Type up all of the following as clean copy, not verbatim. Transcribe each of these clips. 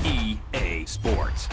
EA Sports.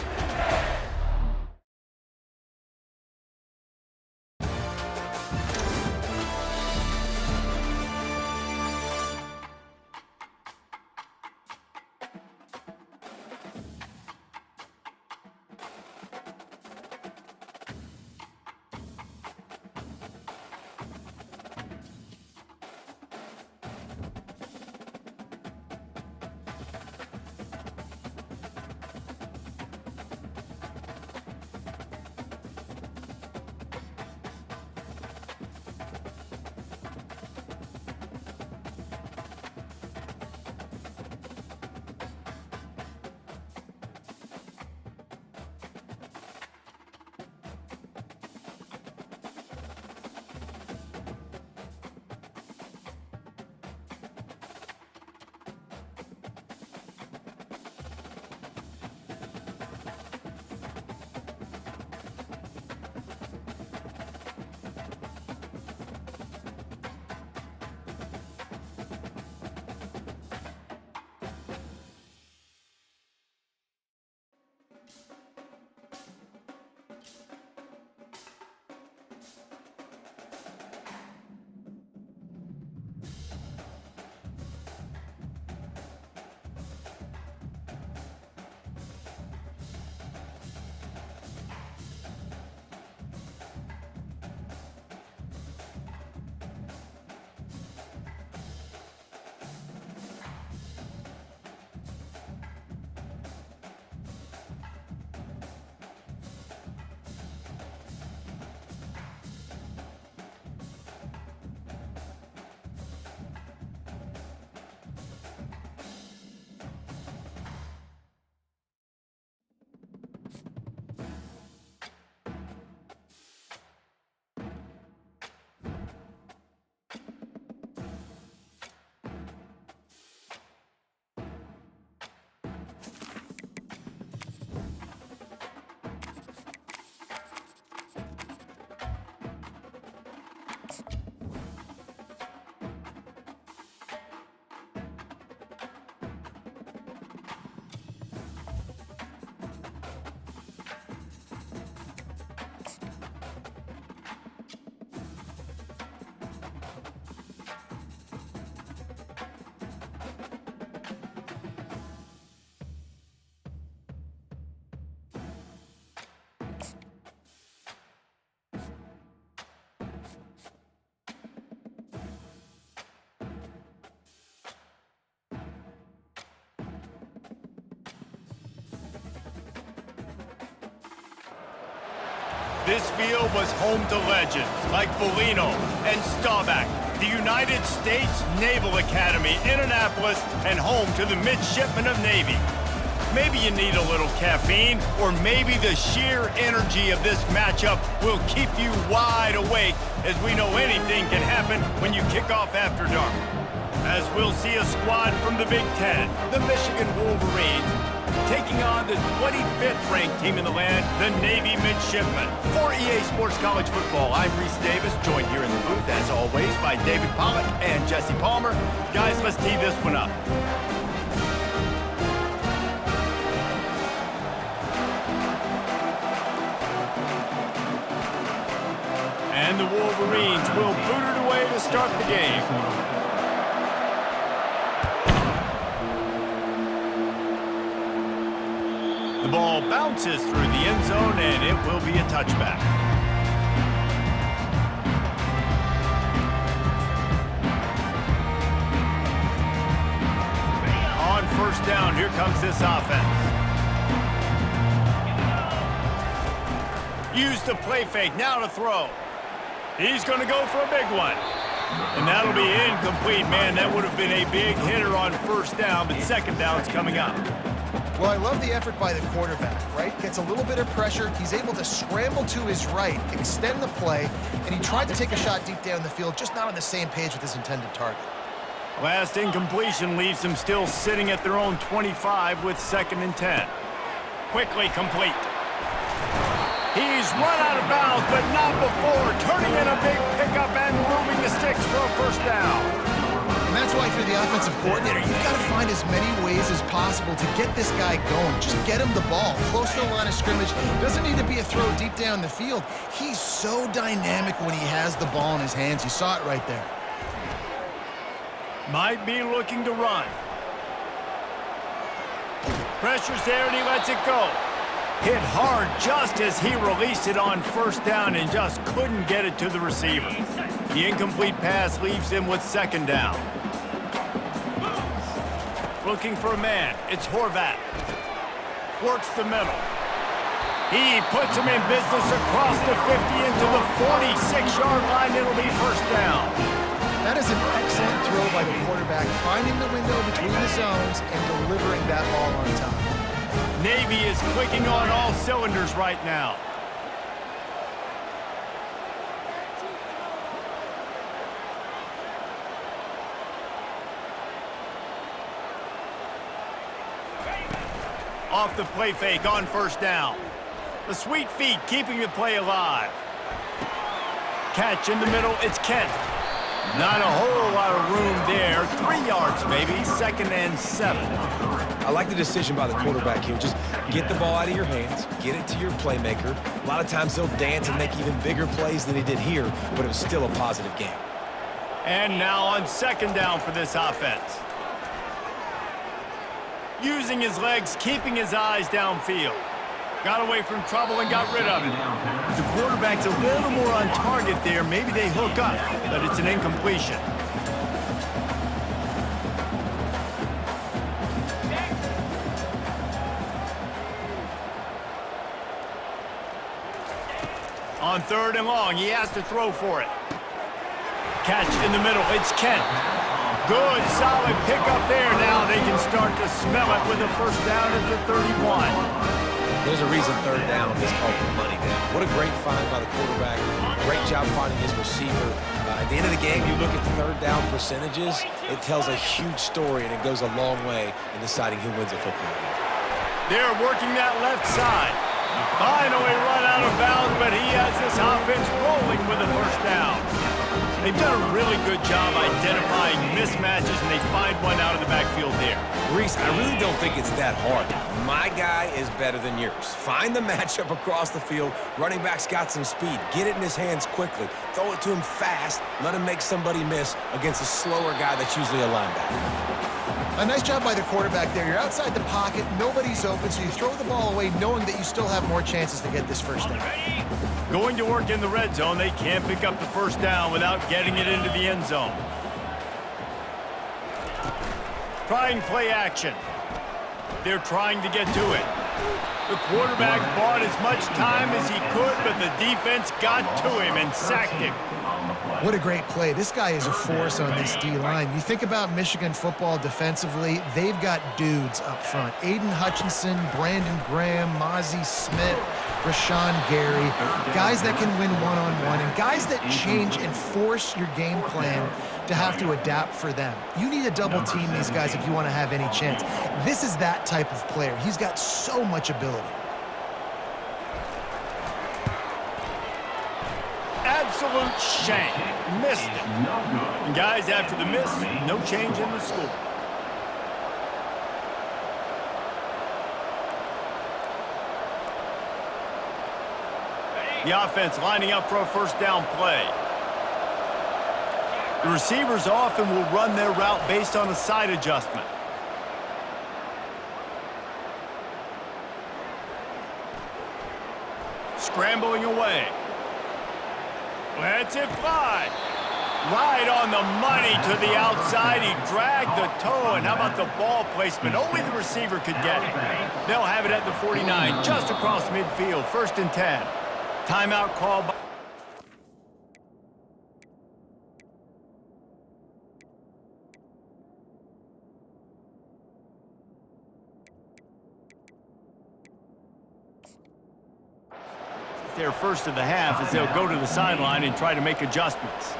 This field was home to legends like Bellino and Staubach, the United States Naval Academy in Annapolis, and home to the Midshipmen of Navy. Maybe you need a little caffeine, or maybe the sheer energy of this matchup will keep you wide awake, as we know anything can happen when you kick off after dark. As we'll see a squad from the Big Ten, the Michigan Wolverines, taking on the 25th ranked team in the land, the Navy Midshipmen. For EA Sports College Football, I'm Reese Davis, joined here in the booth, as always, by David Pollack and Jesse Palmer. Guys, let's tee this one up. And the Wolverines will boot it away to start the game. The ball bounces through the end zone, and it will be a touchback. On first down, here comes this offense. Use the play fake, now to throw. He's going to go for a big one. And that'll be incomplete, man. That would have been a big hitter on first down, but second down's coming up. Well, I love the effort by the quarterback, right? Gets a little bit of pressure. He's able to scramble to his right, extend the play, and he tried to take a shot deep down the field, just not on the same page with his intended target. Last incompletion leaves them still sitting at their own 25 with 2nd and 10. Quickly complete. He's run out of bounds, but not before turning in a big pickup and moving the sticks for a first down. And that's why I feel you're the offensive coordinator, you've got to find as many ways as possible to get this guy going. Just get him the ball close to the line of scrimmage. Doesn't need to be a throw deep down the field. He's so dynamic when he has the ball in his hands. You saw it right there. Might be looking to run. Pressure's there and he lets it go. Hit hard just as he released it on first down and just couldn't get it to the receiver. The incomplete pass leaves him with second down. Looking for a man. It's Horvat. Works the middle. He puts him in business across the 50 into the 46-yard line. It'll be first down. That is an excellent throw by the quarterback, finding the window between the zones and delivering that ball on time. Navy is clicking on all cylinders right now. Off the play fake on first down. The sweet feet keeping the play alive. Catch in the middle, it's Kent. Not a whole lot of room there. 3 yards, maybe. Second and 7. I like the decision by the quarterback here. Just get the ball out of your hands, get it to your playmaker. A lot of times he'll dance and make even bigger plays than he did here, but it was still a positive game. And now on second down for this offense. Using his legs, keeping his eyes downfield. Got away from trouble and got rid of it. If the quarterback's a little more on target there, maybe they hook up, but it's an incompletion. On third and long, he has to throw for it. Catch in the middle, it's Kent. Good, solid pickup there. Now they can start to smell it with a first down at the 31. There's a reason third down is called the money down. What a great find by the quarterback. Great job finding his receiver. At the end of the game, you look at third down percentages, it tells a huge story, and it goes a long way in deciding who wins a football game. They're working that left side. Finally run out of bounds, but he has this offense rolling with a first down. They've done a really good job identifying mismatches, and they find one out of the backfield there. Reese, I really don't think it's that hard. My guy is better than yours. Find the matchup across the field. Running back's got some speed. Get it in his hands quickly. Throw it to him fast. Let him make somebody miss against a slower guy that's usually a linebacker. A nice job by the quarterback there. You're outside the pocket, nobody's open, so you throw the ball away knowing that you still have more chances to get this first down. Going to work in the red zone, they can't pick up the first down without getting it into the end zone. Trying play action. They're trying to get to it. The quarterback bought as much time as he could, but the defense got to him and sacked him. What a great play. This guy is a force on this D-line. You think about Michigan football defensively, they've got dudes up front. Aiden Hutchinson, Brandon Graham, Mozzie Smith, Rashawn Gary, guys that can win one-on-one, and guys that change and force your game plan to have to adapt for them. You need to double team these guys if you want to have any chance. This is that type of player. He's got so much ability. Absolute shank. Missed it. And guys, after the miss, no change in the score. The offense lining up for a first down play. The receivers often will run their route based on a side adjustment. Scrambling away. Lets it fly. Right on the money to the outside. He dragged the toe, and how about the ball placement? Only the receiver could get it. They'll have it at the 49, just across midfield, first and 10. Timeout call by... their first of the half as they'll go to the sideline and try to make adjustments.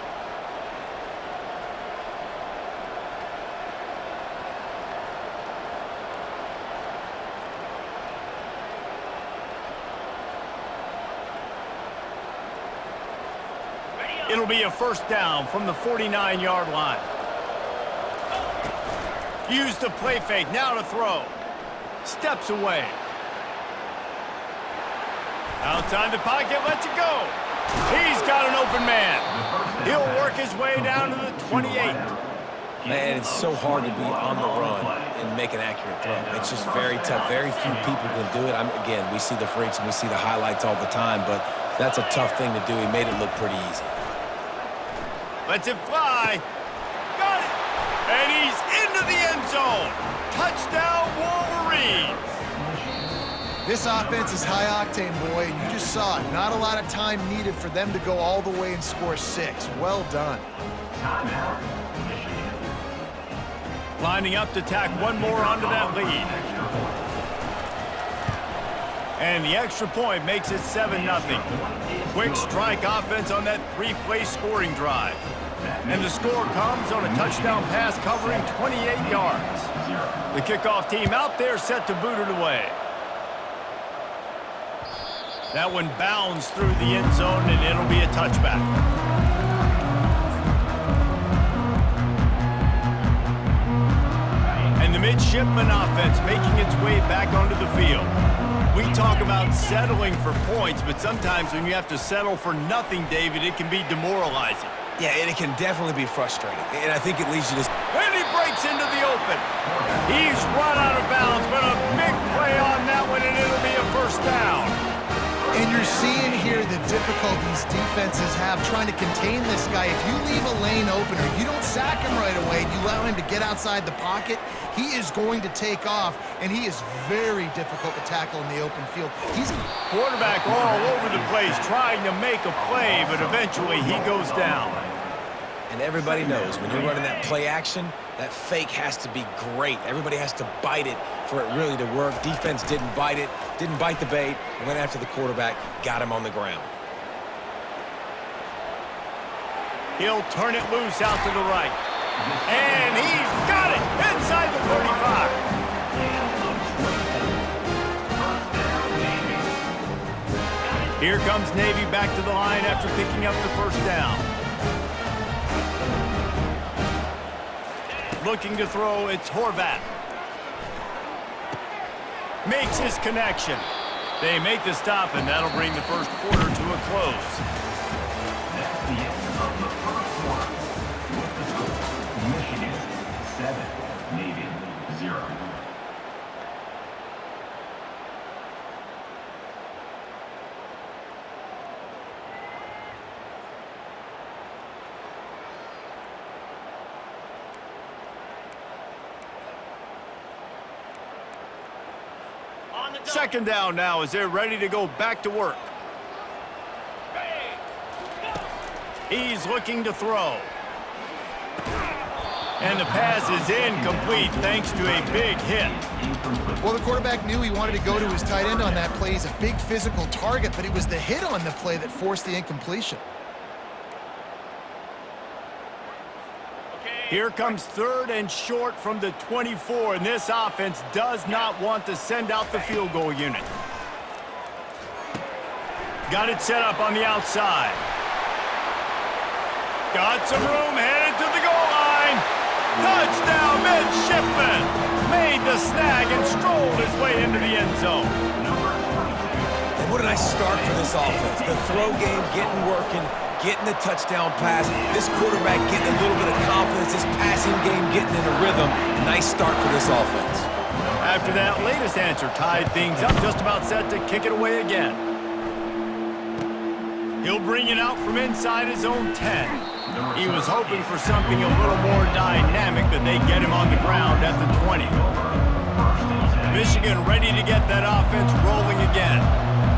It'll be a first down from the 49-yard line. Use the play fake, now to throw. Steps away. Outside the pocket, lets it go. He's got an open man. He'll work his way down to the 28. Man, it's so hard to be on the run and make an accurate throw. It's just very tough. Very few people can do it. Again, we see the freaks and we see the highlights all the time, but that's a tough thing to do. He made it look pretty easy. Lets it fly. Got it. And he's into the end zone. Touchdown, Wolverines. This offense is high octane, boy, and you just saw it. Not a lot of time needed for them to go all the way and score 6. Well done. Lining up to tack one more onto that lead. And the extra point makes it 7-0. Quick strike offense on that 3-play scoring drive. And the score comes on a touchdown pass covering 28 yards. The kickoff team out there set to boot it away. That one bounds through the end zone, and it'll be a touchback. And the midshipman offense making its way back onto the field. We talk about settling for points, but sometimes when you have to settle for nothing, David, it can be demoralizing. Yeah, and it can definitely be frustrating. And I think it leads you to... And he breaks into the open. He's run out of bounds, but a big play on that one, and it'll be a first down. And you're seeing here the difficulties defenses have trying to contain this guy. If you leave a lane open or you don't sack him right away, you allow him to get outside the pocket, he is going to take off, and he is very difficult to tackle in the open field. He's quarterback all over the place trying to make a play, but eventually he goes down. And everybody knows when you're running that play action, that fake has to be great. Everybody has to bite it for it really to work. Defense didn't bite it, didn't bite the bait, went after the quarterback, got him on the ground. He'll turn it loose out to the right. And he's got it inside the 35. Here comes Navy back to the line after picking up the first down. Looking to throw, it's Horvat. Makes his connection. They make the stop, and that'll bring the first quarter to a close. That's the end of the first quarter. With the score, Michigan 7, Navy 0. Second down now as they're ready to go back to work. He's looking to throw. And the pass is incomplete thanks to a big hit. Well, the quarterback knew he wanted to go to his tight end on that play. He's a big physical target, but it was the hit on the play that forced the incompletion. Here comes 3rd and short from the 24, and this offense does not want to send out the field goal unit. Got it set up on the outside. Got some room, headed to the goal line. Touchdown, midshipman. Made the snag and strolled his way into the end zone. And what a nice start for this offense. The throw game getting working, getting the touchdown pass. This quarterback getting a little bit of confidence. This passing game getting in a rhythm. Nice start for this offense. After that latest answer tied things up, just about set to kick it away again. He'll bring it out from inside his own 10. He was hoping for something a little more dynamic, but they get him on the ground at the 20. Michigan ready to get that offense rolling again.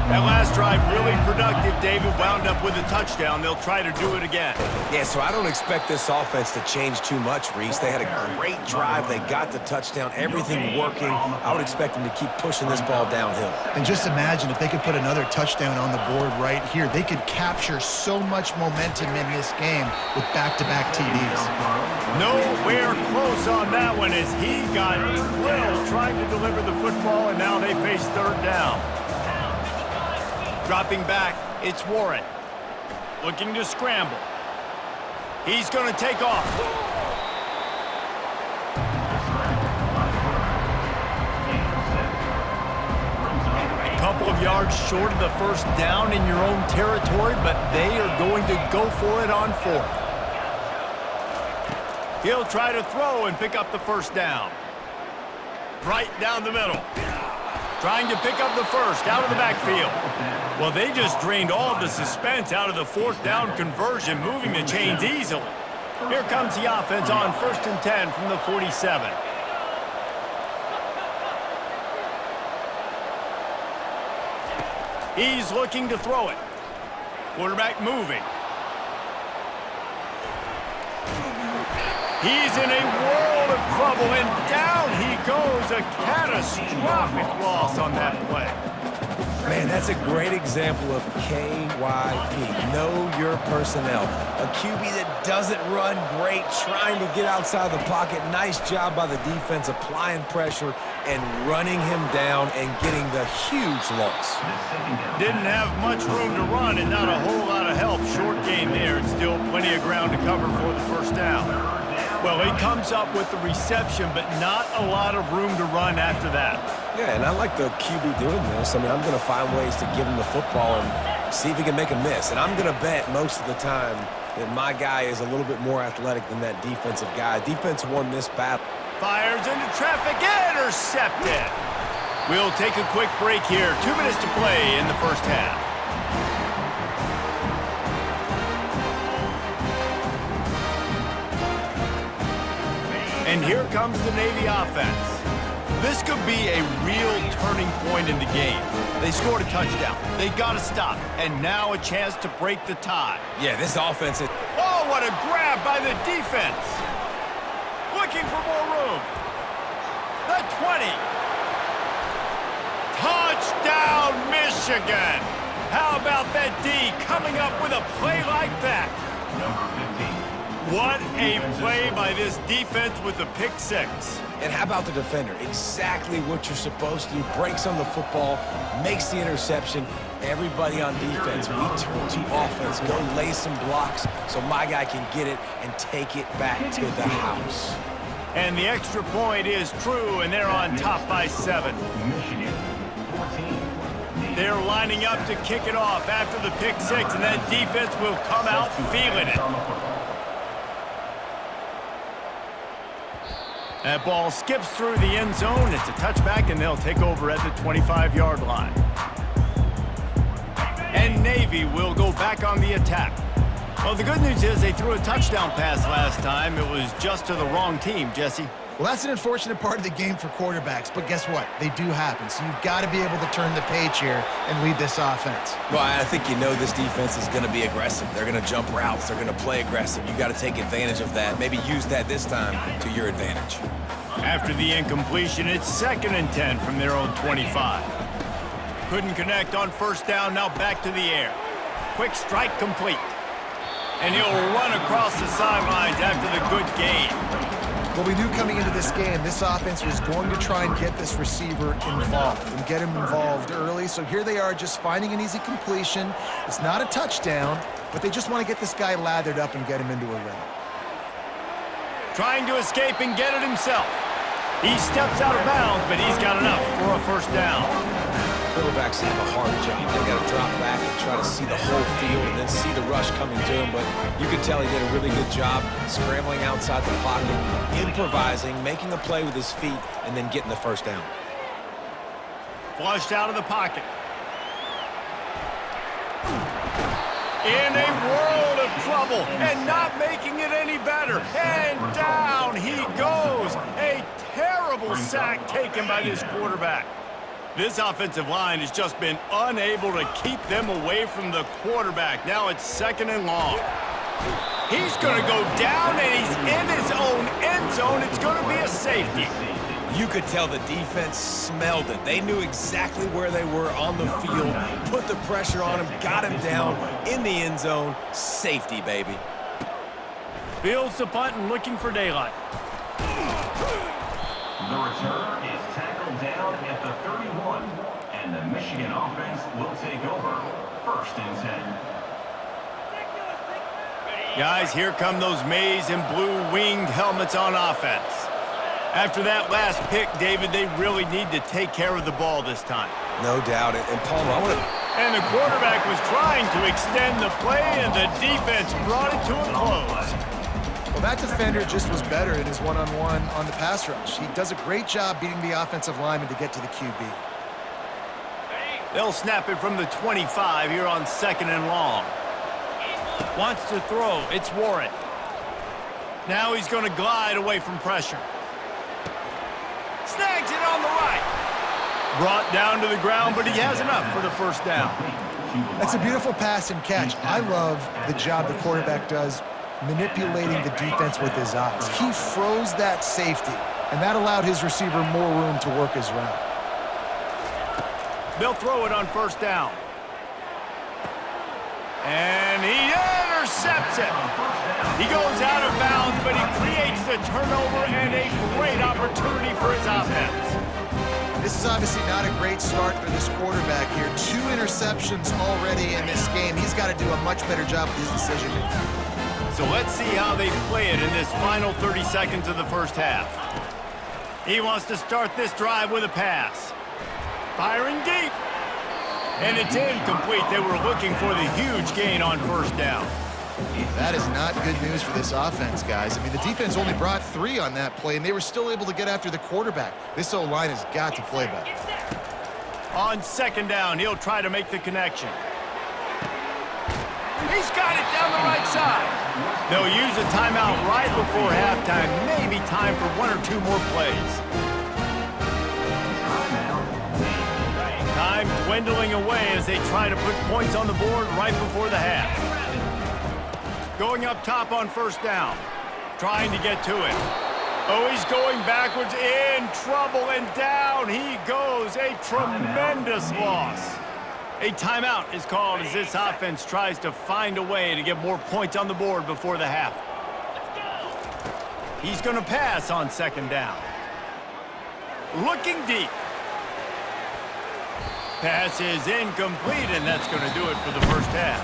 That last drive really productive. David wound up with a touchdown. They'll try to do it again. Yeah, so I don't expect this offense to change too much, Reese. They had a great drive. They got the touchdown. Everything working. I would expect them to keep pushing this ball downhill. And just imagine if they could put another touchdown on the board right here. They could capture so much momentum in this game with back-to-back TDs. Nowhere close on that one as he got drilled trying to deliver the football, and now they face 3rd down. Dropping back, it's Warren. Looking to scramble. He's going to take off. couple of yards short of the first down in your own territory, but they are going to go for it on fourth. He'll try to throw and pick up the first down. Right down the middle. Trying to pick up the first out of the backfield. Well, they just drained all of the suspense out of the fourth down conversion, moving the chains easily. Here comes the offense on 1st and 10 from the 47. He's looking to throw it. Quarterback moving. He's in a world of trouble, and down he goes. A catastrophic loss on that play. Man, that's a great example of KYP. Know your personnel. A QB that doesn't run great, trying to get outside the pocket. Nice job by the defense applying pressure and running him down and getting the huge loss. Didn't have much room to run and not a whole lot of help. Short gain there, and still plenty of ground to cover for the first down. Well, he comes up with the reception, but not a lot of room to run after that. Yeah, and I like the QB doing this. I mean, I'm going to find ways to give him the football and see if he can make a miss. And I'm going to bet most of the time that my guy is a little bit more athletic than that defensive guy. Defense won this battle. Fires into traffic, intercepted. We'll take a quick break here. 2 minutes to play in the first half. And here comes the Navy offense. This could be a real turning point in the game. They scored a touchdown. They got to stop. And now a chance to break the tie. Yeah, this offense is... Oh, what a grab by the defense. Looking for more room. The 20. Touchdown, Michigan. How about that D coming up with a play like that? Number 15. What a play by this defense with the pick six. And how about the defender? Exactly what you're supposed to do. Breaks on the football, makes the interception. Everybody on defense, we turn to offense. Go lay some blocks so my guy can get it and take it back to the house. And the extra point is true, and they're on top by 7. Michigan, 14. They're lining up to kick it off after the pick six, and that defense will come out feeling it. That ball skips through the end zone. It's a touchback, and they'll take over at the 25-yard line. And Navy will go back on the attack. Well, the good news is they threw a touchdown pass last time. It was just to the wrong team, Jesse. Well, that's an unfortunate part of the game for quarterbacks, but guess what? They do happen, so you've got to be able to turn the page here and lead this offense. Well, I think you know this defense is going to be aggressive. They're going to jump routes. They're going to play aggressive. You got to take advantage of that. Maybe use that this time to your advantage. After the incompletion, it's 2nd and 10 from their own 25. Couldn't connect on first down, now back to the air. Quick strike complete. And he'll run across the sidelines after the good gain. Well, we knew coming into this game, this offense was going to try and get this receiver involved and get him involved early. So here they are just finding an easy completion. It's not a touchdown, but they just want to get this guy lathered up and get him into a rhythm. Trying to escape and get it himself. He steps out of bounds, but he's got enough for a first down. Quarterbacks have a hard job. They got to drop back and try to see the whole field and then see the rush coming to him. But you could tell he did a really good job scrambling outside the pocket, improvising, making a play with his feet, and then getting the first down. Flushed out of the pocket. In a world of trouble and not making it any better. And down he goes. A terrible sack taken by this quarterback. This offensive line has just been unable to keep them away from the quarterback. Now it's 2nd and long. He's going to go down, and he's in his own end zone. It's going to be a safety. You could tell the defense smelled it. They knew exactly where they were on the field, put the pressure on him, got him down in the end zone. Safety, baby. Fields the punt and looking for daylight. The return is tackled down at the 31, and the Michigan offense will take over. 1st and 10. Guys, here come those maize and blue winged helmets on offense. After that last pick, David, they really need to take care of the ball this time. No doubt. And Paul, I want to... And the quarterback was trying to extend the play, and the defense brought it to a close. Well, that defender just was better in his one-on-one on the pass rush. He does a great job beating the offensive lineman to get to the QB. They'll snap it from the 25 here on 2nd and long. Wants to throw. It's Warren. Now he's going to glide away from pressure. Snags it on the right. Brought down to the ground, but he has enough for the first down. That's a beautiful pass and catch. I love the job the quarterback does manipulating the defense with his eyes. He froze that safety, and that allowed his receiver more room to work his route. They'll throw it on 1st down. And he intercepts it. He goes out of bounds, but he creates the turnover and a great opportunity for his offense. This is obviously not a great start for this quarterback here. 2 interceptions already in this game. He's got to do a much better job with his decision-making. So let's see how they play it in this final 30 seconds of the first half. He wants to start this drive with a pass. Firing deep. And it's incomplete. They were looking for the huge gain on 1st down. That is not good news for this offense, guys. I mean, the defense only brought 3 on that play, and they were still able to get after the quarterback. This O-line has got to play better. On 2nd down, he'll try to make the connection. He's got it down the right side. They'll use a timeout right before halftime. Maybe time for 1 or 2 more plays. Time dwindling away as they try to put points on the board right before the half. Going up top on 1st down. Trying to get to it. Oh, he's going backwards, in trouble, and down he goes. A tremendous loss. A timeout is called as this offense tries to find a way to get more points on the board before the half. He's going to pass on 2nd down. Looking deep. Pass is incomplete, and that's going to do it for the first half.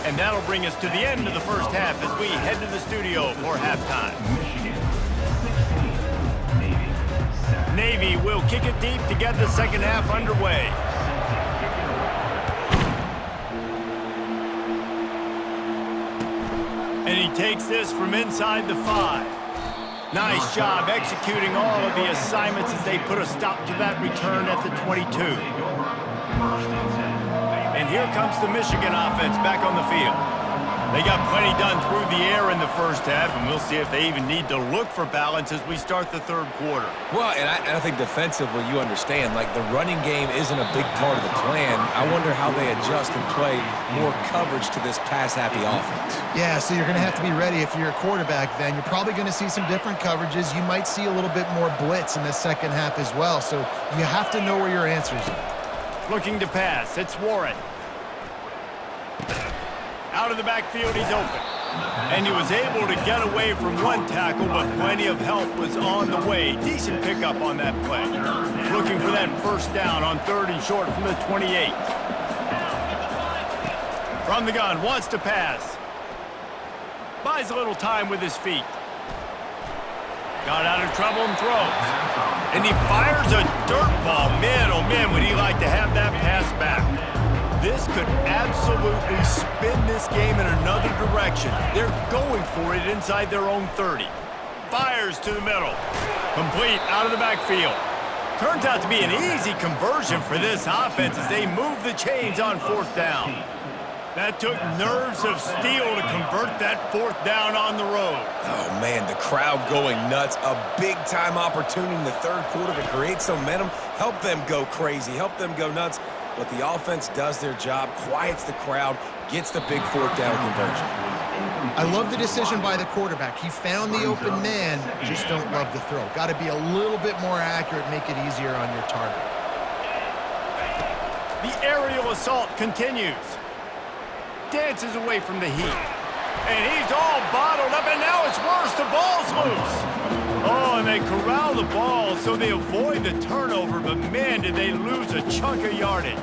And that'll bring us to the end of the first half as we head to the studio for halftime. Navy will kick it deep to get the second half underway. And he takes this from inside the 5. Nice job executing all of the assignments as they put a stop to that return at the 22. And here comes the Michigan offense back on the field. They got plenty done through the air in the first half, and we'll see if they even need to look for balance as we start the 3rd quarter. Well, and I think defensively, you understand, like the running game isn't a big part of the plan. I wonder how they adjust and play more coverage to this pass-happy offense. Yeah, so you're going to have to be ready if you're a quarterback then. You're probably going to see some different coverages. You might see a little bit more blitz in the second half as well, so you have to know where your answers are. Looking to pass, it's Warren. Out of the backfield, he's open. And he was able to get away from 1 tackle, but plenty of help was on the way. Decent pickup on that play. Looking for that 1st down on 3rd and short from the 28. From the gun, wants to pass. Buys a little time with his feet. Got out of trouble and throws. And he fires a dirt ball. Man, oh man, would he like to have that pass back. This could absolutely spin this game in another direction. They're going for it inside their own 30. Fires to the middle. Complete out of the backfield. Turns out to be an easy conversion for this offense as they move the chains on 4th down. That took nerves of steel to convert that 4th down on the road. Oh, man, the crowd going nuts. A big-time opportunity in the 3rd quarter to create some momentum. Help them go crazy. Help them go nuts. But the offense does their job, quiets the crowd, gets the big 4th down conversion. I love the decision by the quarterback. He found the open man, just don't love the throw. Got to be a little bit more accurate, make it easier on your target. The aerial assault continues. Dances away from the heat. And he's all bottled up, and now it's worse. The ball's loose. Oh, and they corral the ball so they avoid the turnover, but man, did they lose a chunk of yardage.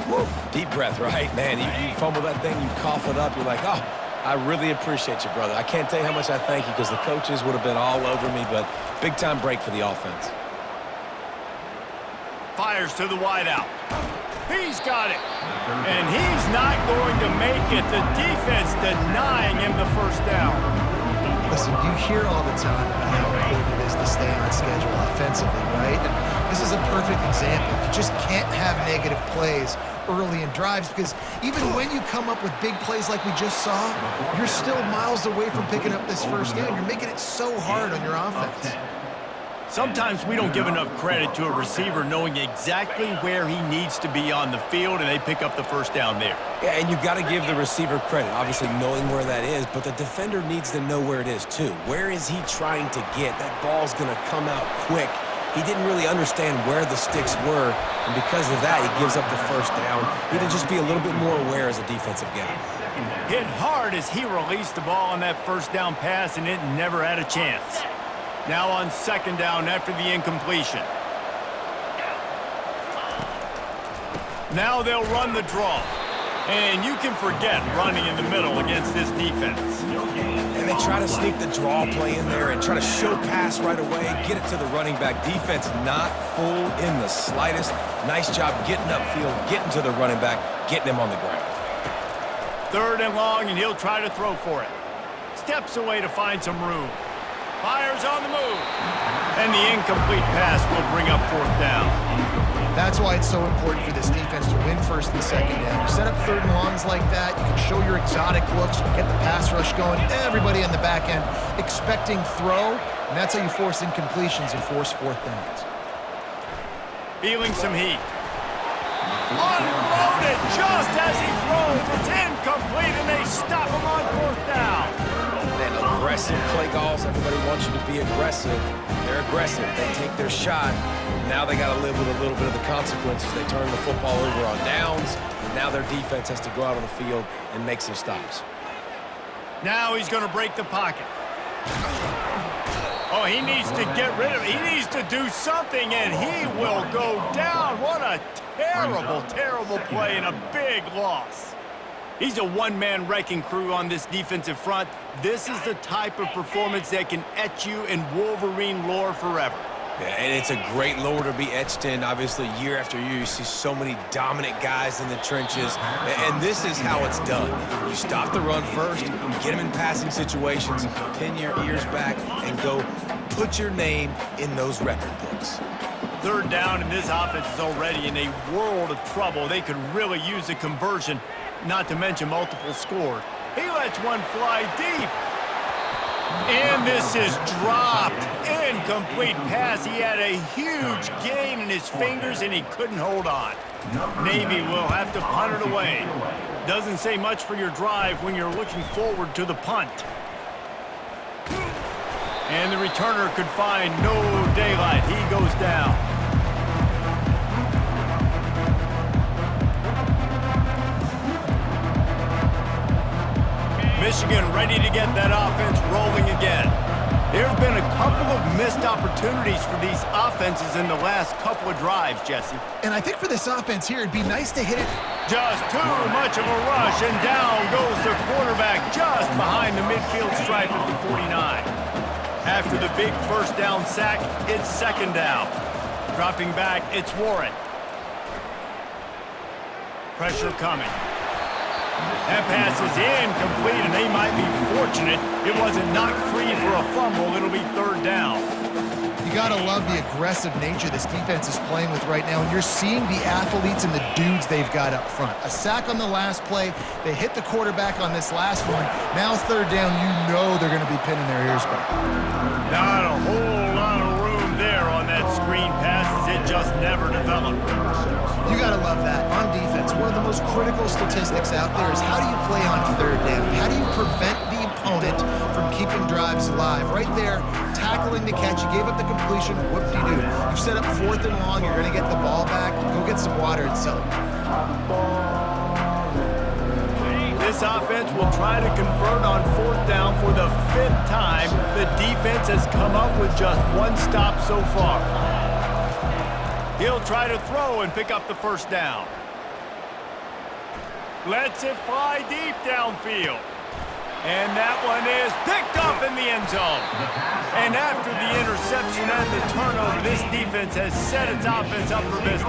Woo. Deep breath, right? Man, you fumble that thing, you cough it up, you're like, oh, I really appreciate you, brother. I can't tell you how much I thank you because the coaches would have been all over me, but Big-time break for the offense. Fires to the wideout. He's got it. And he's not going to make it. The defense denying him the first down. Listen, you hear all the time about how important it is to stay on schedule offensively, right? And this is a perfect example. You just can't have negative plays early in drives because even when you come up with big plays like we just saw, you're still miles away from picking up this first down. You're making it so hard on your offense. Sometimes we don't give enough credit to a receiver knowing exactly where he needs to be on the field, and they pick up the first down there. Yeah, and you got to give the receiver credit, obviously knowing where that is, but the defender needs to know where it is too. Where is he trying to get? That ball's going to come out quick. He didn't really understand where the sticks were, and because of that, he gives up the first down. He had to just be a little bit more aware as a defensive guy. Hit hard as he released the ball on that first down pass, and it never had a chance. Now on second down after the incompletion. Now they'll run the draw. And you can forget running in the middle against this defense. And they try to sneak the draw play in there and try to show pass right away, get it to the running back. Defense not full in the slightest. Nice job getting upfield, getting to the running back, getting him on the ground. Third and long, and he'll try to throw for it. Steps away to find some room. Fires on the move. And the incomplete pass will bring up fourth down. That's why it's so important for this defense to win first and second down. You set up third and longs like that, you can show your exotic looks, you can get the pass rush going, everybody on the back end expecting throw, and that's how you force incompletions and force fourth downs. Feeling some heat. Unloaded just as he throws. It's incomplete, and they stop him on fourth down. And aggressive play calls. Everybody wants you to be aggressive. They're aggressive. They take their shot. Now they got to live with a little bit of the consequences. They turn the football over on downs. Now their defense has to go out on the field and make some stops. Now he's going to break the pocket. Oh, he needs to get rid of it. He needs to do something, and he will go down. What a terrible, terrible play and a big loss. He's a one-man wrecking crew on this defensive front. This is the type of performance that can etch you in Wolverine lore forever. Yeah, and it's a great lore to be etched in. Obviously, year after year, you see so many dominant guys in the trenches, and this is how it's done. You stop the run first, get them in passing situations, pin your ears back, and go put your name in those record books. Third down, and this offense is already in a world of trouble. They could really use a conversion, not to mention multiple scores. He lets one fly deep. And this is dropped. Incomplete pass. He had a huge gain in his fingers, and he couldn't hold on. Navy will have to punt it away. Doesn't say much for your drive when you're looking forward to the punt. And the returner could find no daylight. He goes down. Michigan ready to get that offense rolling again. There have been a couple of missed opportunities for these offenses in the last couple of drives, Jesse. And I think for this offense here, it'd be nice to hit it. Just too much of a rush, and down goes the quarterback just behind the midfield stripe at the 49. After the big first down sack, it's second down. Dropping back, it's Warren. Pressure coming. That pass is incomplete, and they might be fortunate it wasn't knocked free for a fumble. It'll be third down. You got to love the aggressive nature this defense is playing with right now, and you're seeing the athletes and the dudes they've got up front. A sack on the last play. They hit the quarterback on this last one. Now third down, you know they're going to be pinning their ears back. Not a whole lot of room there on that screen pass, as it just never developed. You got to love that. On defense, one of the most critical statistics out there is how do you play on third down? How do you prevent the opponent from keeping drives alive? Right there, tackling the catch. You gave up the completion. Whoop-de-doo. You've set up fourth and long. You're going to get the ball back. Go get some water and sell it. This offense will try to convert on fourth down for the fifth time. The defense has come up with just one stop so far. He'll try to throw and pick up the first down. Lets it fly deep downfield. And that one is picked up in the end zone. And after the interception, interception and the turnover, this defense has set its offense up for business.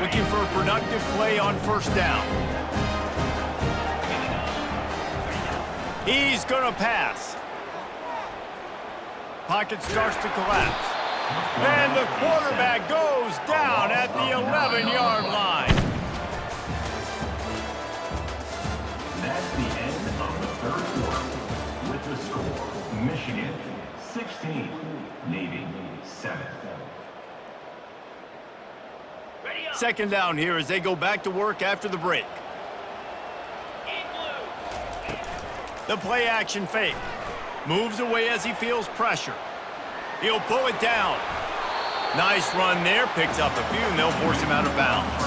Looking for a productive play on first down. He's going to pass. Pocket starts to collapse. And the quarterback goes down at the 11-yard line. That's the end of the third quarter. With the score, Michigan 16, Navy 7. Second down here as they go back to work after the break. The play action fake. Moves away as he feels pressure. He'll pull it down. Nice run there. Picks up a few, and they'll force him out of bounds.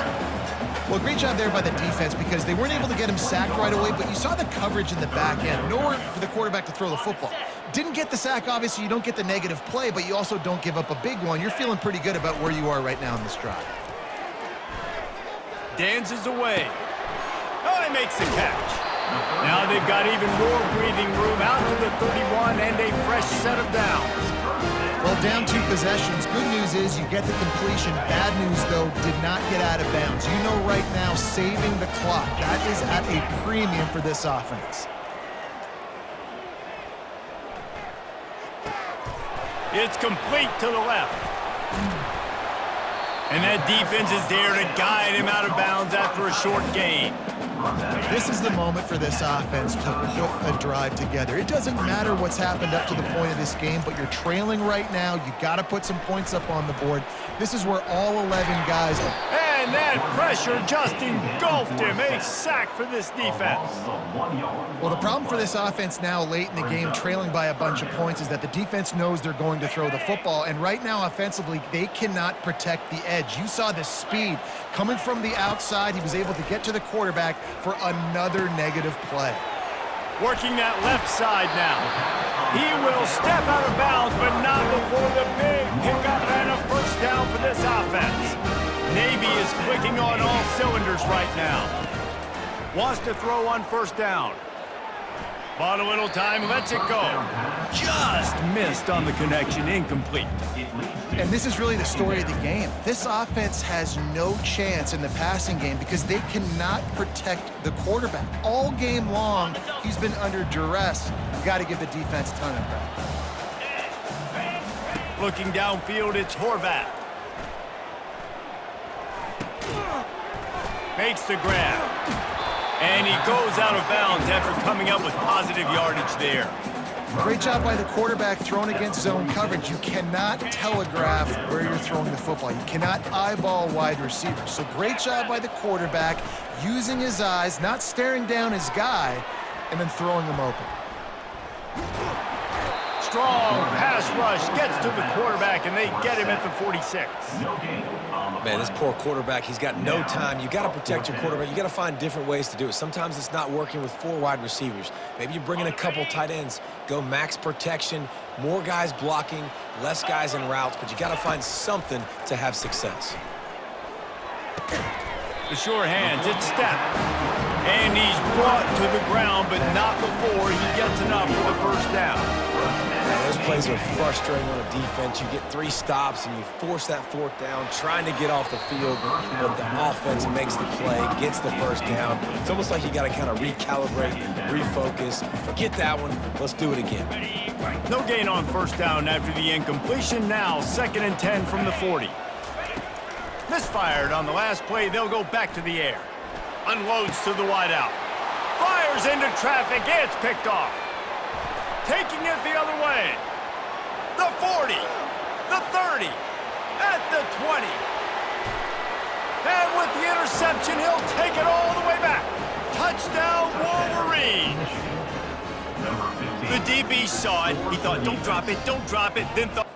Well, great job there by the defense because they weren't able to get him sacked right away, but you saw the coverage in the back end. Nowhere for the quarterback to throw the football. Didn't get the sack, obviously. You don't get the negative play, but you also don't give up a big one. You're feeling pretty good about where you are right now in this drive. Dances away. Oh, he makes the catch. Now they've got even more breathing room out to the 31 and a fresh set of downs. Well, down 2 possessions. Good news is you get the completion. Bad news, though, did not get out of bounds. You know right now, saving the clock. That is at a premium for this offense. It's complete to the left. And that defense is there to guide him out of bounds after a short gain. This is the moment for this offense to put a drive together. It doesn't matter what's happened up to the point of this game, but you're trailing right now. You got to put some points up on the board. This is where all 11 guys are. And that pressure just engulfed him. A sack for this defense. Well, the problem for this offense now late in the game, trailing by a bunch of points, is that the defense knows they're going to throw the football. And right now, offensively, they cannot protect the edge. You saw the speed coming from the outside. He was able to get to the quarterback for another negative play. Working that left side now. He will step out of bounds, but not before the big pickup and a first down for this offense. Navy is clicking on all cylinders right now. Wants to throw on first down. Bought a little time, lets it go. Just missed on the connection, incomplete. And this is really the story of the game. This offense has no chance in the passing game because they cannot protect the quarterback. All game long, he's been under duress. You got to give the defense a ton of credit. Looking downfield, it's Horvath. Makes the grab. And he goes out of bounds after coming up with positive yardage there. Great job by the quarterback throwing against zone coverage. You cannot telegraph where you're throwing the football. You cannot eyeball wide receivers. So great job by the quarterback using his eyes, not staring down his guy, and then throwing him open. Strong pass rush gets to the quarterback, and they get him at the 46. Man, this poor quarterback, he's got no time. You got to protect your quarterback. You got to find different ways to do it. Sometimes it's not working with 4 wide receivers. Maybe you bring in a couple tight ends, go max protection, more guys blocking, less guys in routes, but you got to find something to have success. The sure hands, it's step. And he's brought to the ground, but not before he gets enough for the first down. Man, those plays are frustrating on a defense. You get 3 stops and you force that 4th down, trying to get off the field, but the offense makes the play, gets the first down. It's almost like you got to kind of recalibrate, refocus. Forget that one. Let's do it again. No gain on first down after the incompletion. Now 2nd and 10 from the 40. Misfired on the last play. They'll go back to the air. Unloads to the wideout. Fires into traffic. It's picked off. Taking it the other way. The 40. The 30. At the 20. And with the interception, he'll take it all the way back. Touchdown, Wolverines. The DB saw it. He thought, don't drop it, then thought...